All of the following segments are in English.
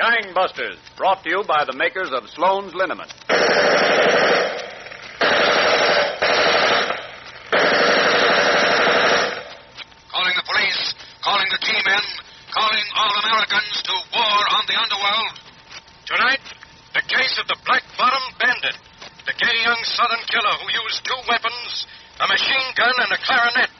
Gangbusters, brought to you by the makers of Sloan's Liniment. Calling the police, calling the G-men, calling all Americans to war on the underworld. Tonight, the case of the Black Bottom Bandit, the gay young Southern killer who used two weapons, a machine gun and a clarinet.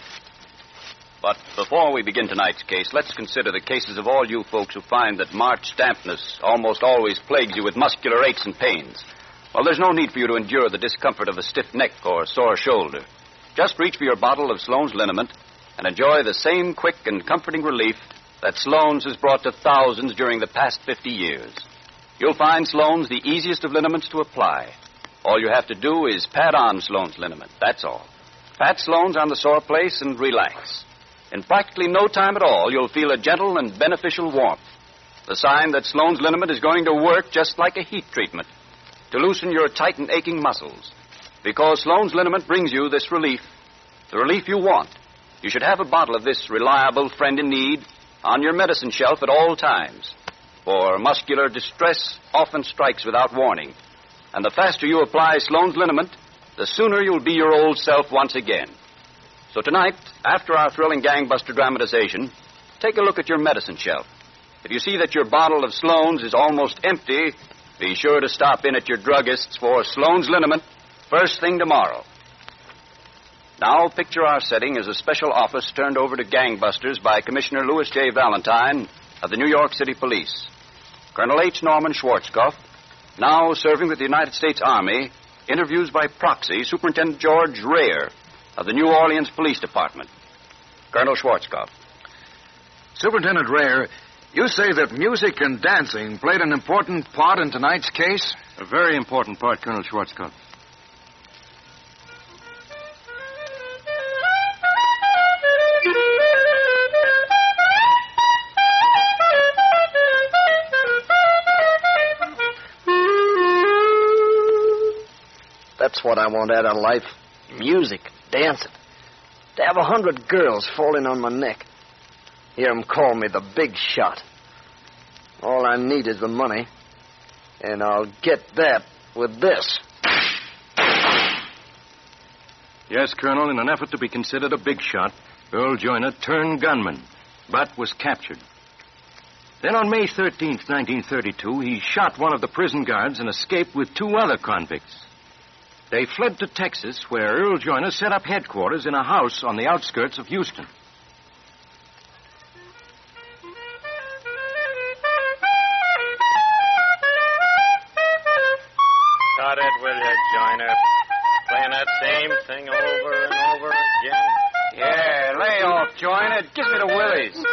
But before we begin tonight's case, let's consider the cases of all you folks who find that March dampness almost always plagues you with muscular aches and pains. Well, there's no need for you to endure the discomfort of a stiff neck or sore shoulder. Just reach for your bottle of Sloan's Liniment and enjoy the same quick and comforting relief that Sloan's has brought to thousands during the past 50 years. You'll find Sloan's the easiest of liniments to apply. All you have to do is pat on Sloan's Liniment, that's all. Pat Sloan's on the sore place and relax. In practically no time at all, you'll feel a gentle and beneficial warmth. The sign that Sloan's Liniment is going to work just like a heat treatment to loosen your tight and aching muscles. Because Sloan's Liniment brings you this relief, the relief you want. You should have a bottle of this reliable friend in need on your medicine shelf at all times. For muscular distress often strikes without warning. And the faster you apply Sloan's Liniment, the sooner you'll be your old self once again. So tonight, after our thrilling gangbuster dramatization, take a look at your medicine shelf. If you see that your bottle of Sloan's is almost empty, be sure to stop in at your druggist's for Sloan's Liniment first thing tomorrow. Now, picture our setting as a special office turned over to gangbusters by Commissioner Louis J. Valentine of the New York City Police. Colonel H. Norman Schwarzkopf, now serving with the United States Army, interviews by proxy Superintendent George Rayer of the New Orleans Police Department. Colonel Schwarzkopf. Superintendent Rayer, you say that music and dancing played an important part in tonight's case? A very important part, Colonel Schwarzkopf. That's what I want out of life. Music, dancing. To have 100 girls falling on my neck. Hear 'em call me the big shot. All I need is the money. And I'll get that with this. Yes, Colonel, in an effort to be considered a big shot, Earl Joyner turned gunman, but was captured. Then on May 13th, 1932, he shot one of the prison guards and escaped with two other convicts. They fled to Texas, where Earl Joyner set up headquarters in a house on the outskirts of Houston. Got it, will you, Joyner? Playing that same thing over and over again. Yeah, lay off, Joyner. It gives me the willies.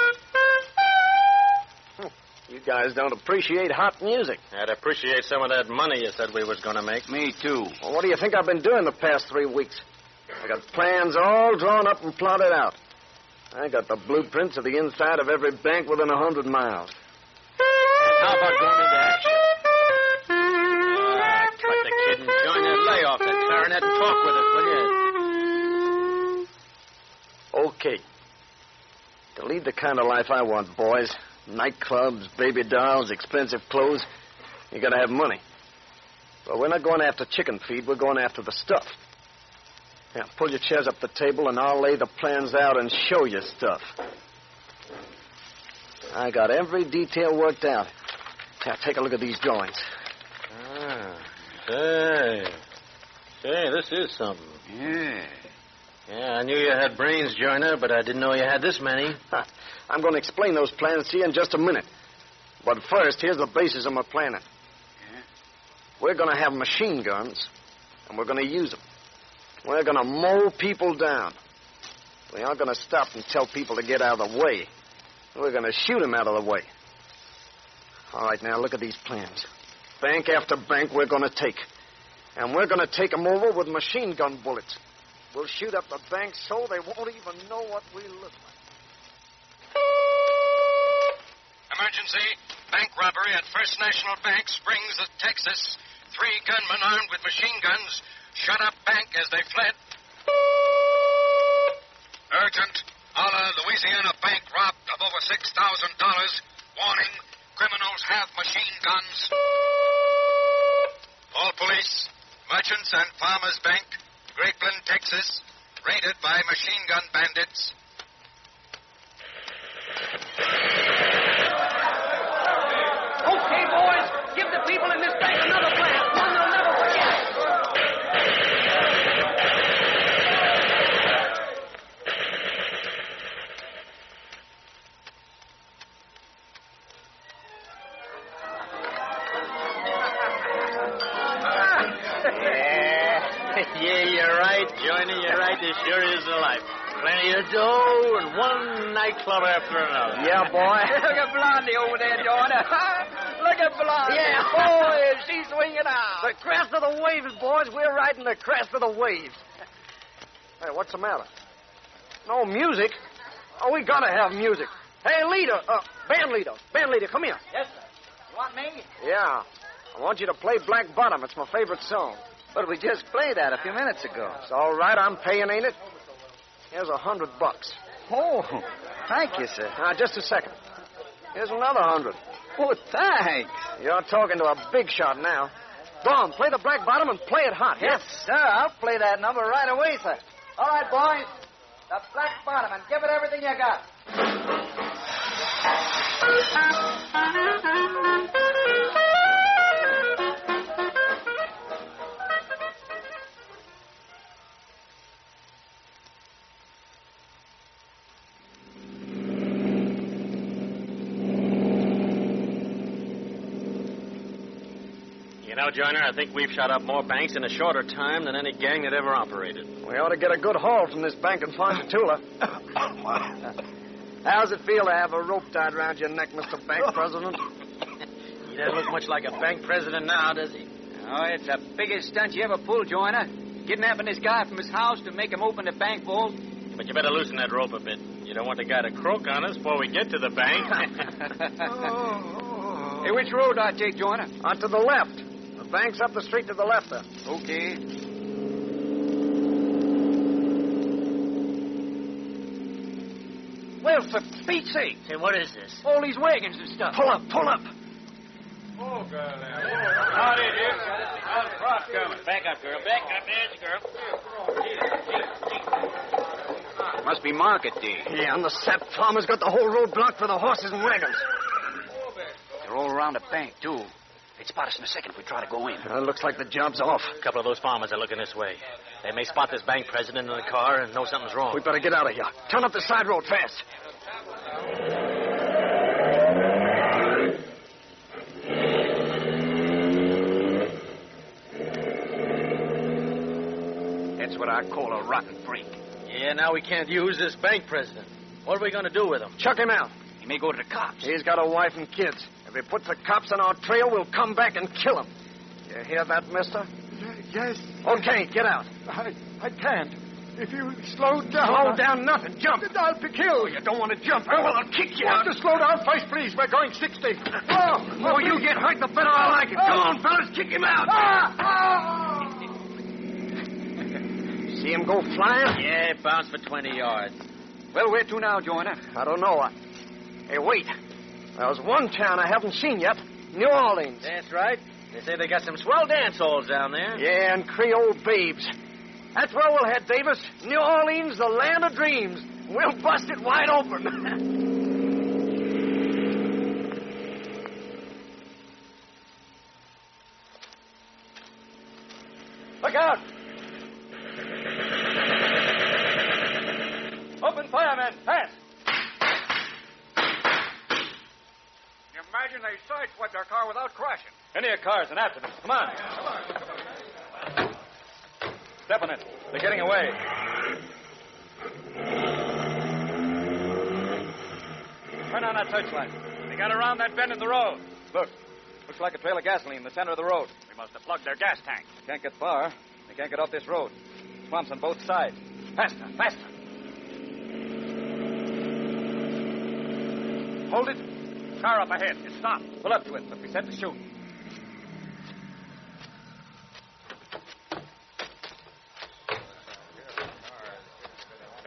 You guys don't appreciate hot music. I'd appreciate some of that money you said we was going to make. Me, too. Well, what do you think I've been doing the past 3 weeks? I got plans all drawn up and plotted out. I got the blueprints of the inside of every bank within 100 miles. How about going into action? Cut the kidding, Joyner. Lay off that clarinet and talk with us, will you? Okay. To lead the kind of life I want, boys, nightclubs, baby dolls, expensive clothes, you got to have money. But we're not going after chicken feed. We're going after the stuff. Now, pull your chairs up the table, and I'll lay the plans out and show you stuff. I got every detail worked out. Now, take a look at these drawings. Say, this is something. Yeah. Yeah, I knew you had brains, Joyner, but I didn't know you had this many. I'm going to explain those plans to you in just a minute. But first, here's the basis of my planning. Yeah. We're going to have machine guns, and we're going to use them. We're going to mow people down. We aren't going to stop and tell people to get out of the way. We're going to shoot them out of the way. All right, now, look at these plans. Bank after bank we're going to take. And we're going to take them over with machine gun bullets. We'll shoot up the bank so they won't even know what we look like. Emergency. Bank robbery at First National Bank, Springs, Texas. 3 gunmen armed with machine guns shut up bank as they fled. Urgent. Alla, Louisiana bank robbed of over $6,000. Warning. criminals have machine guns. All police, Merchants and Farmers Bank, Grapeland, Texas, raided by machine gun bandits. Okay, boys, give the people in this bank another blast, one they'll never forget. Yeah, you're right, Johnny. You're right. This sure is the life. Plenty of dough and one nightclub after another. Yeah, boy. Look at Blondie over there, Jordan. Look at Blondie. Yeah. Boy, she's swinging out. The crest of the waves, boys. We're riding the crest of the waves. Hey, what's the matter? No music? Oh, we gotta have music. Hey, leader. Band leader, come here. Yes, sir. You want me? Yeah. I want you to play Black Bottom. It's my favorite song. But we just played that a few minutes ago. It's all right. I'm paying, ain't it? Here's $100. Oh, thank you, sir. Now, just a second. Here's another 100. Oh, thanks. You're talking to a big shot now. Go on, play the Black Bottom and play it hot. Yes, sir. I'll play that number right away, sir. All right, boys. The Black Bottom, and give it everything you got. You know, Joyner, I think we've shot up more banks in a shorter time than any gang that ever operated. We ought to get a good haul from this bank in Ponchatoula. How's it feel to have a rope tied around your neck, Mr. Bank President? He doesn't look much like a bank president now, does he? Oh, it's the biggest stunt you ever pulled, Joyner. Kidnapping this guy from his house to make him open the bank vault. But you better loosen that rope a bit. You don't want the guy to croak on us before we get to the bank. Hey, which road do I take, Joyner? On to the left. The bank's up the street to the left there. Okay. Well, for Pete's sake. Hey, what is this? All these wagons and stuff. Pull up, pull up. Oh, girl, howdy, dear. How's the cross coming? Back up, girl. Back up. There's the girl. Must be market day. Yeah, and the sap farmer's got the whole road blocked for the horses and wagons. They're all around the bank, too. They'd spot us in a second if we try to go in. Looks like the job's off. A couple of those farmers are looking this way. They may spot this bank president in the car and know something's wrong. We better get out of here. Turn up the side road fast. That's what I call a rotten freak. Yeah, now we can't use this bank president. What are we going to do with him? Chuck him out. He may go to the cops. He's got a wife and kids. If he puts the cops on our trail, we'll come back and kill him. You hear that, mister? Yes. Okay, get out. I can't. If you slow down... Slow down nothing. Jump. I'll be killed. You don't want to jump. Oh, well, I'll kick you You out. have to slow down first, please. We're going 60. Oh, you get hurt, the better I like it. Come on, fellas, kick him out. See him go flying? Yeah, bounce for 20 yards. Well, where to now, Joyner? I don't know. Hey, wait. There's one town I haven't seen yet. New Orleans. That's right. They say they got some swell dance halls down there. Yeah, and Creole babes. That's where we'll head, Davis. New Orleans, the land of dreams. We'll bust it wide open. Look out! Open fire, men. Fast! Imagine they sideswiped our car without crashing. Any of cars and after them. Come on. Step on it. They're getting away. Turn on that searchlight. They got around that bend in the road. Look. Looks like a trail of gasoline in the center of the road. We must have plugged their gas tank. Can't get far. They can't get off this road. Swamps on both sides. Faster, faster. Hold it. Car up ahead. It's stopped. Pull up to it, but we set to shoot.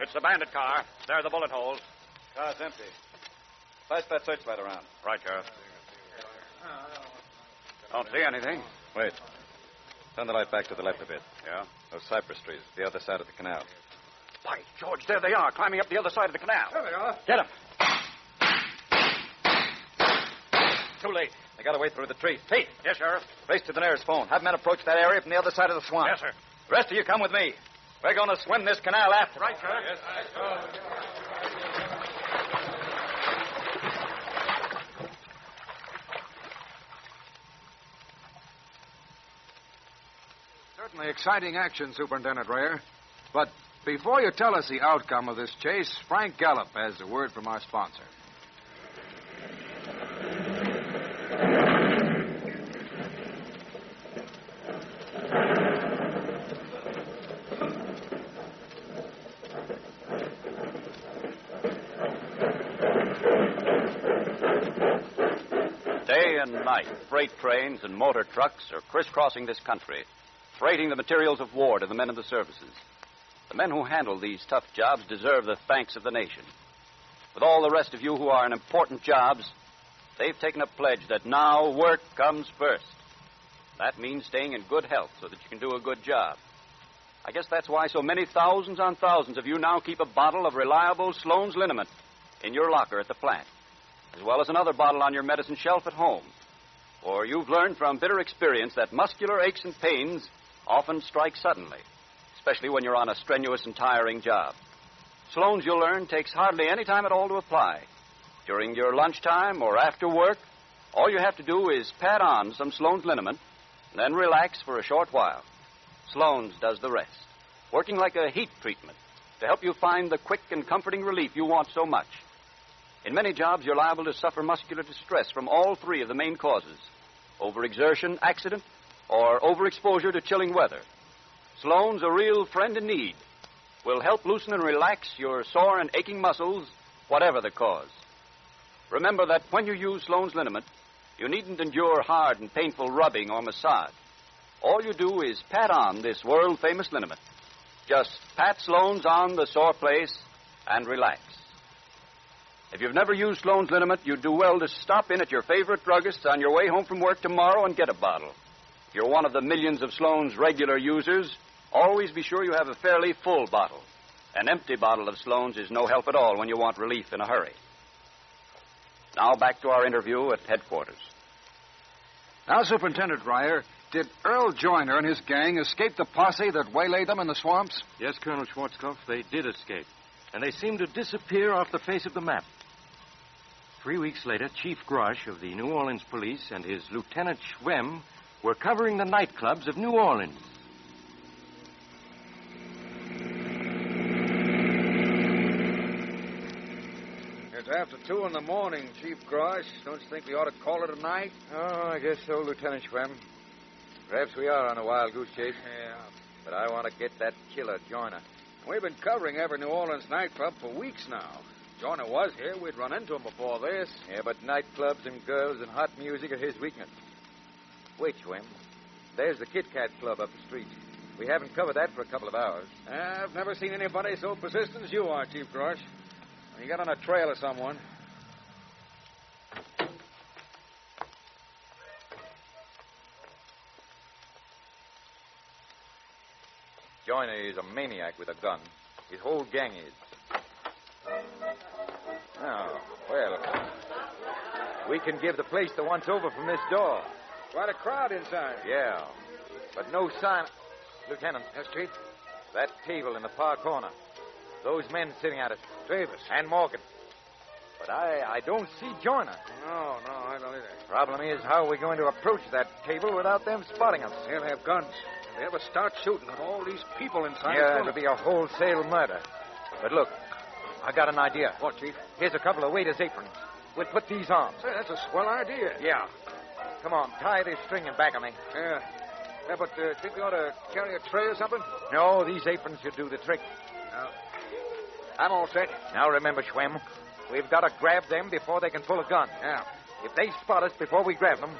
It's the bandit car. There are the bullet holes. Car's empty. Pass that searchlight around. Right, Sheriff. Don't see anything. Wait. Turn the light back to the left a bit. Yeah? Those cypress trees, the other side of the canal. By George, there they are, climbing up the other side of the canal. There they are. Get them. Too late. They got away through the trees. Pete. Yes, Sheriff. Race to the nearest phone. Have men approach that area from the other side of the swamp. Yes, sir. The rest of you come with me. We're going to swim this canal after. Right, sir. Yes, Certainly exciting action, Superintendent Rayer. But before you tell us the outcome of this chase, Frank Gallup has a word from our sponsor. Day and night, freight trains and motor trucks are crisscrossing this country, freighting the materials of war to the men of the services. The men who handle these tough jobs deserve the thanks of the nation. With all the rest of you who are in important jobs, they've taken a pledge that now work comes first. That means staying in good health so that you can do a good job. I guess that's why so many thousands on thousands of you now keep a bottle of reliable Sloan's liniment in your locker at the plant, as well as another bottle on your medicine shelf at home. For you've learned from bitter experience that muscular aches and pains often strike suddenly, especially when you're on a strenuous and tiring job. Sloan's, you'll learn, takes hardly any time at all to apply. During your lunchtime or after work, all you have to do is pat on some Sloan's liniment and then relax for a short while. Sloan's does the rest, working like a heat treatment to help you find the quick and comforting relief you want so much. In many jobs, you're liable to suffer muscular distress from all three of the main causes: overexertion, accident, or overexposure to chilling weather. Sloan's, a real friend in need, will help loosen and relax your sore and aching muscles, whatever the cause. Remember that when you use Sloan's liniment, you needn't endure hard and painful rubbing or massage. All you do is pat on this world-famous liniment. Just pat Sloan's on the sore place and relax. If you've never used Sloan's liniment, you'd do well to stop in at your favorite druggist on your way home from work tomorrow and get a bottle. If you're one of the millions of Sloan's regular users, always be sure you have a fairly full bottle. An empty bottle of Sloan's is no help at all when you want relief in a hurry. Now back to our interview at headquarters. Now, Superintendent Rayer, did Earl Joyner and his gang escape the posse that waylaid them in the swamps? Yes, Colonel Schwarzkopf, they did escape. And they seemed to disappear off the face of the map. 3 weeks later, Chief Grosh of the New Orleans Police and his Lieutenant Schwem were covering the nightclubs of New Orleans. It's after 2 in the morning, Chief Grosh. Don't you think we ought to call it a night? Oh, I guess so, Lieutenant Schwem. Perhaps we are on a wild goose chase. Yeah. But I want to get that killer Joyner. We've been covering every New Orleans nightclub for weeks now. Joyner was here. We'd run into him before this. Yeah, but nightclubs and girls and hot music are his weakness. Wait, Schwem. There's the Kit Kat Club up the street. We haven't covered that for a couple of hours. I've never seen anybody so persistent as you are, Chief Grosh. You got on a trail of someone. Joyner is a maniac with a gun. His whole gang is. Oh, well, we can give the place the once-over from this door. Quite a crowd inside. Yeah, but no sign. Lieutenant. Yes, Chief? That table in the far corner. Those men sitting at it. Travis. And Morgan. But I don't see Joyner. No, I don't either. Problem is, how are we going to approach that table without them spotting us? They'll have guns. If they ever start shooting at all these people inside... Yeah, it'll be a wholesale murder. But look, I got an idea. What, Chief? Here's a couple of waiters' aprons. We'll put these on. Say, that's a swell idea. Yeah. Come on, tie this string and back on me. Yeah, but think we ought to carry a tray or something? No, these aprons should do the trick. I'm all set. Now remember, Schwem, we've got to grab them before they can pull a gun. Yeah. If they spot us before we grab them,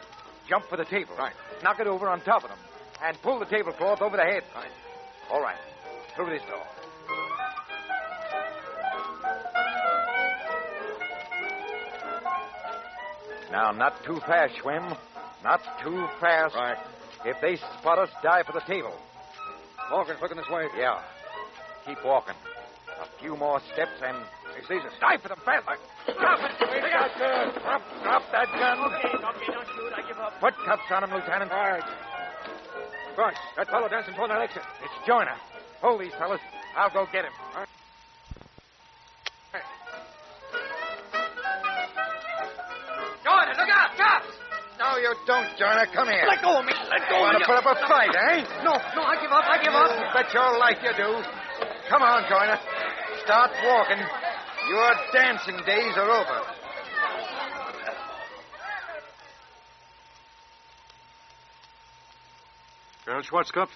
jump for the table. Right. Knock it over on top of them. And pull the tablecloth over the head. Right. All right. Through this door. Now, not too fast, Schwem. Not too fast. Right. If they spot us, dive for the table. Morgan's looking this way. Yeah. Keep walking. A few more steps and he sees us. Dive for them fast. Drop it. Drop that gun. Okay, don't shoot. I give up. Put cuffs on him, Lieutenant. All right. Bunch, that fellow dancing toward that exit. It's Joyner. Hold these fellas. I'll go get him. All right. Joyner, look out! Cops! No, you don't, Joyner. Come here. Let go of me. Let go Want of to me. put up a fight, eh? No, I give up. You bet your life you do. Come on, Joyner. Start walking. Your dancing days are over. Colonel Schwarzkopf,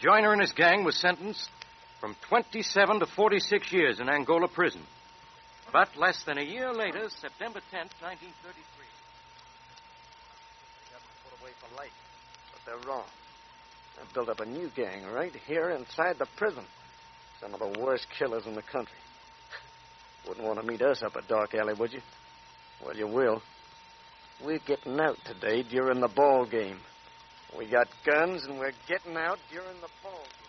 Joyner and his gang was sentenced from 27 to 46 years in Angola prison. But less than a year later, September 10th, 1933. Put away for life. But they're wrong. They built up a new gang right here inside the prison. Some of the worst killers in the country. Wouldn't want to meet us up a dark alley, would you? Well, you will. We're getting out today during the ball game. We got guns, and we're getting out during the ball game.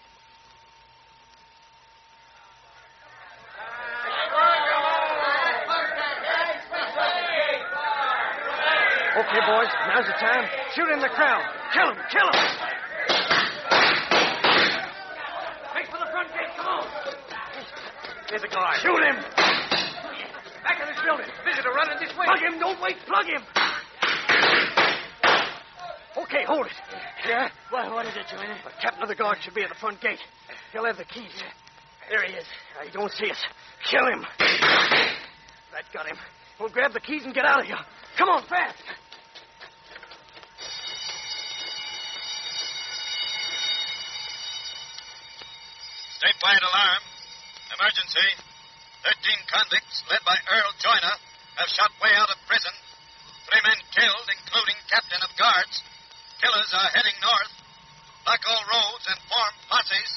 Okay, boys, now's the time. Shoot in the crowd. Kill him! Make for the front gate. Come on. Here's a guard. Shoot him. Back of this building. Visitor running this way. Plug him. Don't wait. Plug him. Okay, hold it. Yeah? What is it, Joyner? The captain of the guard should be at the front gate. He'll have the keys. There he is. He don't see us. Kill him. That got him. We'll grab the keys and get out of here. Come on, fast. Statewide alarm. Emergency. 13 convicts, led by Earl Joyner, have shot way out of prison. 3 men killed, including captain of guards. Killers are heading north. Block all roads and form posses.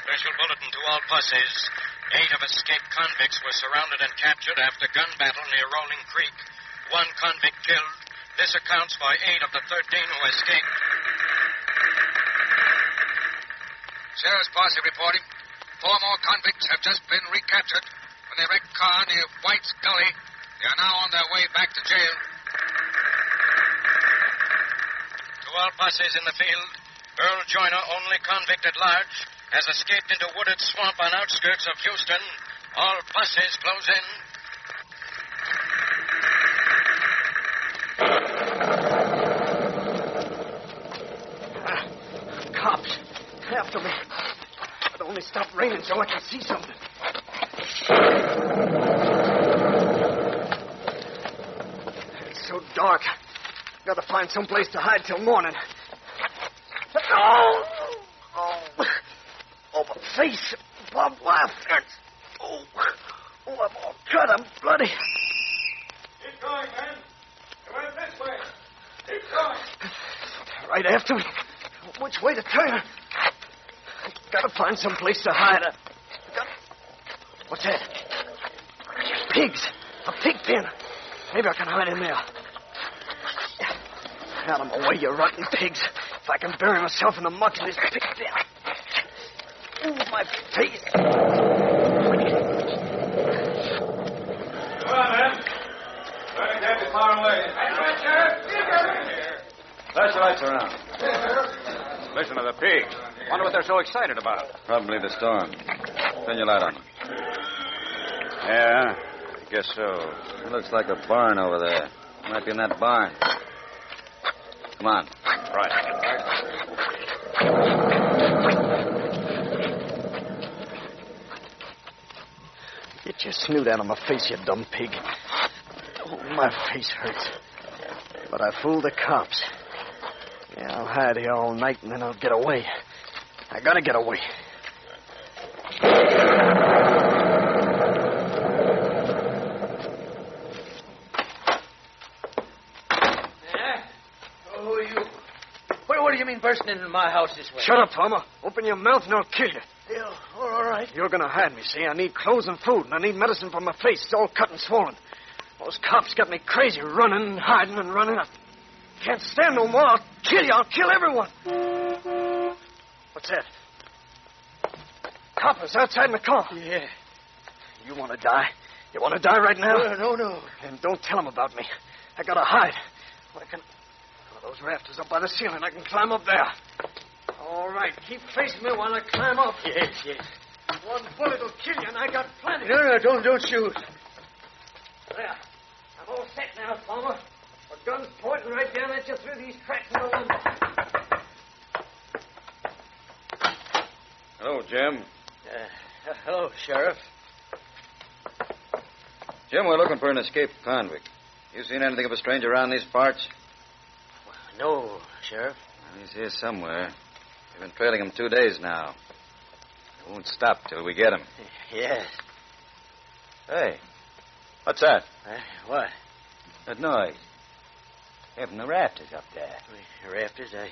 Special bulletin to all posses. 8 of escaped convicts were surrounded and captured after gun battle near Rolling Creek. 1 convict killed. This accounts for 8 of the 13 who escaped. Sheriff's posse reporting. 4 more convicts have just been recaptured when they wrecked car near White's Gully. They are now on their way back to jail. To all posses in the field, Earl Joyner, only convict at large, has escaped into wooded swamp on outskirts of Houston. All posses close in. Cops. After me. But only stop raining so I can see something. It's so dark. Gotta find some place to hide till morning. Oh, my face. Barbed wire fence. Oh, I'm all cut. I'm bloody. Keep going, man. You went this way. Keep going. Right after me. Which way to turn? Gotta find some place to hide. What's that? Pigs. A pig pen. Maybe I can hide in there. Out of my way, you rotten pigs. If I can bury myself in the muck in this pig pen. Ooh, my face. Come on, man. Try to get you far away. That's right, Sheriff. Flash the lights around. Listen to the pig. Wonder what they're so excited about. Probably the storm. Turn your light on. Yeah, I guess so. It looks like a barn over there. Might be in that barn. Come on. Right. Get your snoot out of my face, you dumb pig. Oh, my face hurts. But I fooled the cops. Yeah, I'll hide here all night and then I'll get away. I gotta get away. Yeah? Who are you? What do you mean bursting into my house this way? Shut up, Palmer. Open your mouth and I'll kill you. Yeah, all right. You're going to hide me, see? I need clothes and food, and I need medicine for my face. It's all cut and swollen. Those cops got me crazy, running and hiding and running. I can't stand no more. I'll kill you. I'll kill everyone. What's that? Coppers outside my car. Yeah. You want to die? You want to die right now? No. And don't tell them about me. I got to hide. I can... Oh, those rafters up by the ceiling. I can climb up there. All right. Keep facing me while I climb up. Yes. One bullet will kill you, and I got plenty. No, don't shoot. There. I'm all set now, Palmer. The gun's pointing right down at you through these cracks in the lumber. Hello, Jim. Hello, Sheriff. Jim, we're looking for an escaped convict. You seen anything of a stranger around these parts? No, Sheriff. Well, he's here somewhere. We've been trailing him 2 days now. We won't stop till we get him. Yes. Hey, what's that? What? That noise. They're from the rafters up there. Rafters? I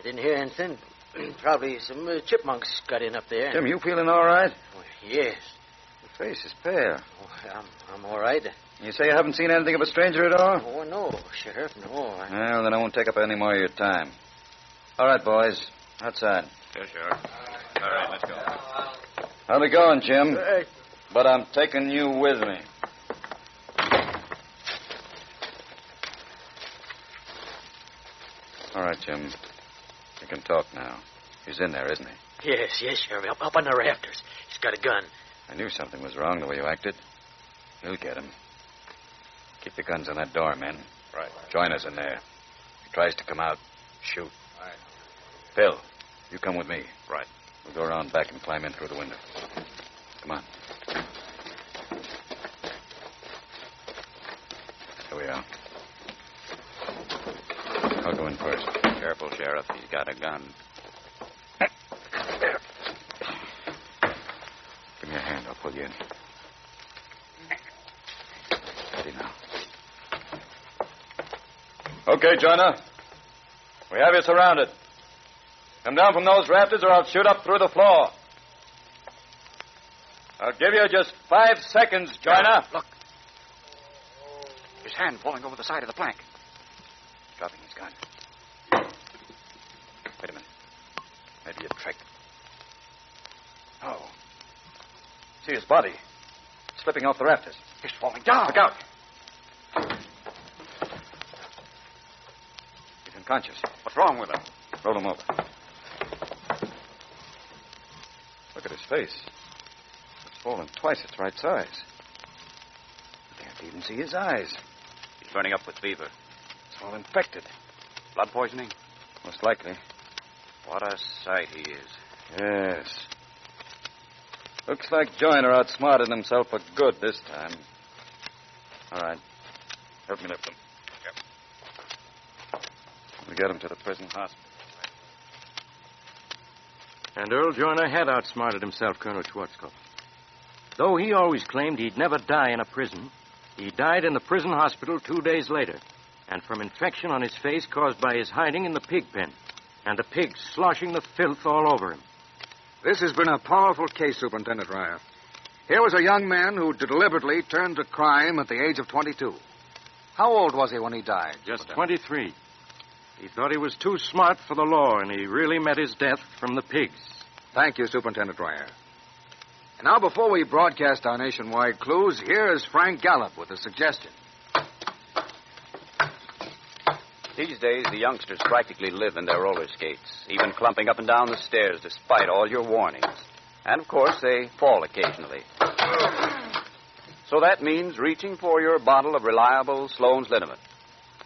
didn't hear anything. Probably some chipmunks got in up there. Jim, you feeling all right? Yes. Your face is pale. I'm all right. You say you haven't seen anything of a stranger at all? Oh, no, Sheriff, no. Well, then I won't take up any more of your time. All right, boys. Outside. Sure, Sheriff. All right, let's go. How's it going, Jim? But I'm taking you with me. All right, Jim. You can talk now. He's in there, isn't he? Yes, Sheriff. Up on the rafters. He's got a gun. I knew something was wrong the way you acted. We'll get him. Keep the guns on that door, men. Right. Join us in there. If he tries to come out, shoot. Right. Phil, you come with me. Right. We'll go around back and climb in through the window. Come on. Here we are. I'll go in first. Careful, Sheriff. He's got a gun. Give me a hand. I'll pull you in. Ready now. Okay, Joyner. We have you surrounded. Come down from those rafters or I'll shoot up through the floor. I'll give you just 5 seconds, Joyner. Look. His hand falling over the side of the plank. Dropping his gun. Wait a minute. Maybe a trick. Oh. See his body. Slipping off the rafters. He's falling down. Look out. He's unconscious. What's wrong with him? Roll him over. Look at his face. It's fallen twice its right size. I can't even see his eyes. He's burning up with fever. It's all infected. Blood poisoning? Most likely. What a sight he is. Yes. Looks like Joyner outsmarted himself for good this time. All right. Help me lift him. Yep. We'll get him to the prison hospital. And Earl Joyner had outsmarted himself, Colonel Schwarzkopf. Though he always claimed he'd never die in a prison, he died in the prison hospital 2 days later, and from infection on his face caused by his hiding in the pig pen, and the pigs sloshing the filth all over him. This has been a powerful case, Superintendent Ryer. Here was a young man who deliberately turned to crime at the age of 22. How old was he when he died? Just 23. He thought he was too smart for the law, and he really met his death from the pigs. Thank you, Superintendent Ryer. And now, before we broadcast our nationwide clues, here is Frank Gallup with a suggestion. These days, the youngsters practically live in their roller skates, even clumping up and down the stairs despite all your warnings. And, of course, they fall occasionally. So that means reaching for your bottle of reliable Sloan's liniment.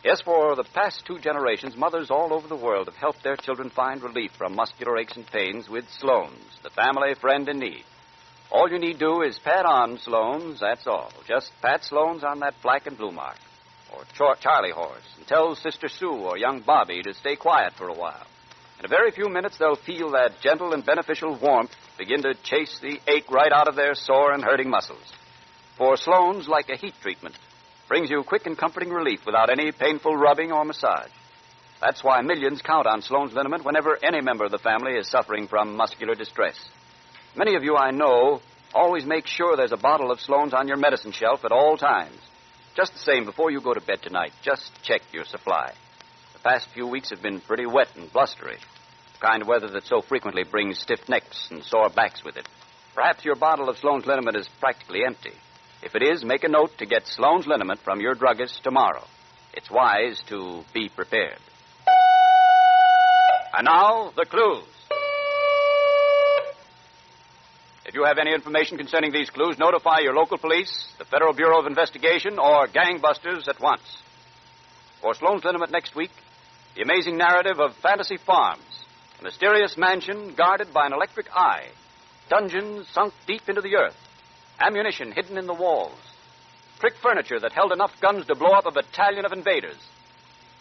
Yes, for the past 2 generations, mothers all over the world have helped their children find relief from muscular aches and pains with Sloan's, the family friend in need. All you need do is pat on Sloan's, that's all. Just pat Sloan's on that black and blue mark. Or Charlie horse, and tell Sister Sue or young Bobby to stay quiet for a while. In a very few minutes, they'll feel that gentle and beneficial warmth begin to chase the ache right out of their sore and hurting muscles. For Sloan's, like a heat treatment, brings you quick and comforting relief without any painful rubbing or massage. That's why millions count on Sloan's liniment whenever any member of the family is suffering from muscular distress. Many of you I know always make sure there's a bottle of Sloan's on your medicine shelf at all times. Just the same, before you go to bed tonight, just check your supply. The past few weeks have been pretty wet and blustery. The kind of weather that so frequently brings stiff necks and sore backs with it. Perhaps your bottle of Sloan's liniment is practically empty. If it is, make a note to get Sloan's liniment from your druggist tomorrow. It's wise to be prepared. And now, the clues. If you have any information concerning these clues, notify your local police, the Federal Bureau of Investigation, or gangbusters at once. For Sloan's Liniment next week, the amazing narrative of Fantasy Farms, a mysterious mansion guarded by an electric eye, dungeons sunk deep into the earth, ammunition hidden in the walls, trick furniture that held enough guns to blow up a battalion of invaders.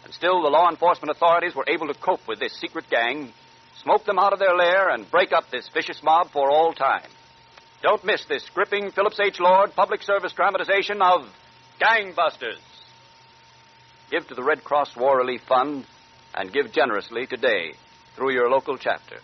And still the law enforcement authorities were able to cope with this secret gang, smoke them out of their lair, and break up this vicious mob for all time. Don't miss this gripping Phillips H. Lord public service dramatization of Gangbusters. Give to the Red Cross War Relief Fund and give generously today through your local chapter.